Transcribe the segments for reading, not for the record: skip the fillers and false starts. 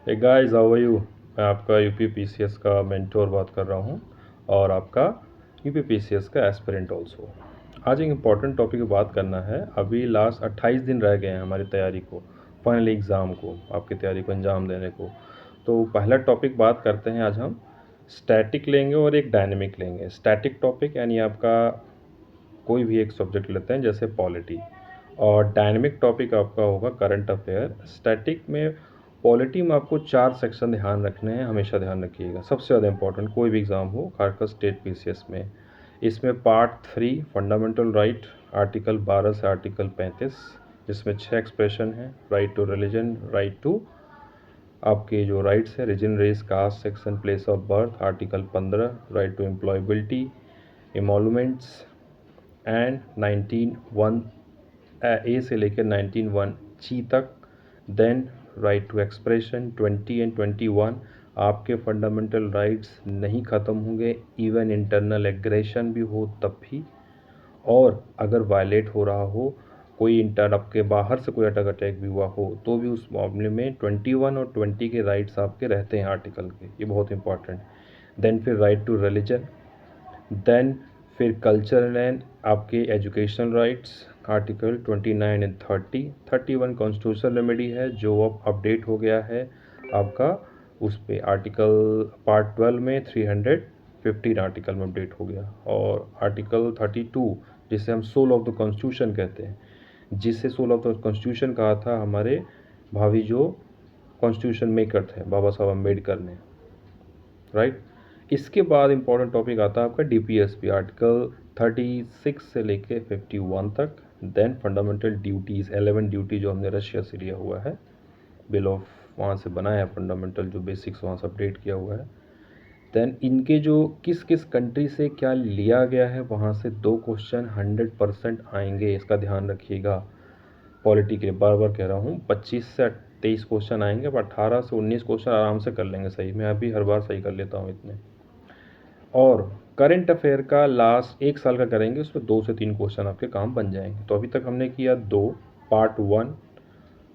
Hey guys, how are you. मैं आपका UP PCS का मेंटोर बात कर रहा हूँ और आपका यूपी पीसीएस का एस्पिरेंट ऑल्सो। आज एक इम्पॉर्टेंट टॉपिक पे बात करना है। अभी लास्ट 28 दिन रह गए हैं हमारी तैयारी को, फाइनल एग्ज़ाम को, आपकी तैयारी को अंजाम देने को। तो पहला टॉपिक बात करते हैं आज हम। स्टैटिक लेंगे और एक डायनेमिक लेंगे। स्टैटिक टॉपिक यानी आपका कोई भी एक सब्जेक्ट लेते हैं जैसे पॉलिटी, और डायनेमिक टॉपिक आपका होगा करंट अफेयर। स्टैटिक में पॉलिटी में आपको 4 सेक्शन ध्यान रखने हैं, हमेशा ध्यान रखिएगा, सबसे ज़्यादा इंपॉर्टेंट कोई भी एग्ज़ाम हो, खासकर स्टेट पीसीएस में। इसमें पार्ट 3 फंडामेंटल राइट, आर्टिकल 12 से आर्टिकल 35, जिसमें 6 एक्सप्रेशन हैं। Right to religion, right to आपके जो राइट्स है, region, race, caste, section, place of birth, article 15, right to employability, emoluments and 19(1) A से लेकर 19(1) जी तक। Then right to expression 20 and 21। आपके फंडामेंटल राइट्स नहीं ख़त्म होंगे, इवन इंटरनल एग्रेशन भी हो तब भी। और अगर वायलेट हो रहा हो, कोई इंटर आपके बाहर से कोई अटैक भी हुआ हो, तो भी उस मामले में 21 और 20 के राइट्स आपके रहते हैं आर्टिकल के। ये बहुत इंपॉर्टेंट। देन फिर राइट टू रिलीजन, देन फिर कल्चरल एंड आपके educational rights, article 29 and 30। 31 constitutional remedy है जो अब अपडेट हो गया है आपका उस पे आर्टिकल पार्ट 12 में 315 आर्टिकल में अपडेट हो गया। और आर्टिकल 32 जिसे हम सोल ऑफ द कॉन्स्टिट्यूशन कहते हैं, जिसे सोल ऑफ द कॉन्स्टिट्यूशन कहा था हमारे भावी जो कॉन्स्टिट्यूशन मेकर थे बाबा साहब अम्बेडकर ने, राइट। इसके बाद इंपॉर्टेंट टॉपिक आता है आपका डीपीएसपी, आर्टिकल 36 से लेके 51 तक। देन फंडामेंटल ड्यूटीज़, 11 ड्यूटी जो हमने रशिया से लिया हुआ है, बिल ऑफ वहाँ से बनाया है, फंडामेंटल जो बेसिक्स वहाँ से अपडेट किया हुआ है। देन इनके जो किस किस कंट्री से क्या लिया गया है, वहाँ से 2 क्वेश्चन 100% आएंगे, इसका ध्यान रखिएगा। पॉलिटी के लिए बार बार कह रहा हूँ, 25 से 23 क्वेश्चन आएंगे, पर 18 से 19 क्वेश्चन आराम से कर लेंगे सही। मैं अभी हर बार सही कर लेता हूँ इतने। और करंट अफेयर का लास्ट 1 साल का करेंगे, उसमें 2 से 3 क्वेश्चन आपके काम बन जाएंगे। तो अभी तक हमने किया 2, part 1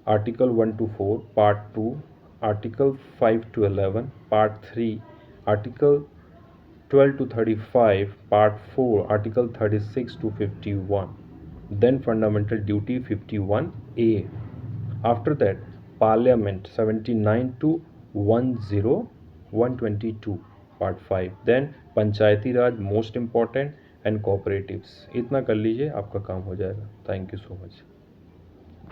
article 1 to 4, part 2 article 5 to 11, part 3 article 12 to 35, part 4 article 36 to 51, then fundamental duty 51A. After that parliament 79 to 10122, part 5। Then Panchayati Raj most important and cooperatives. इतना कर लीजिए, आपका काम हो जाएगा। Thank you so much.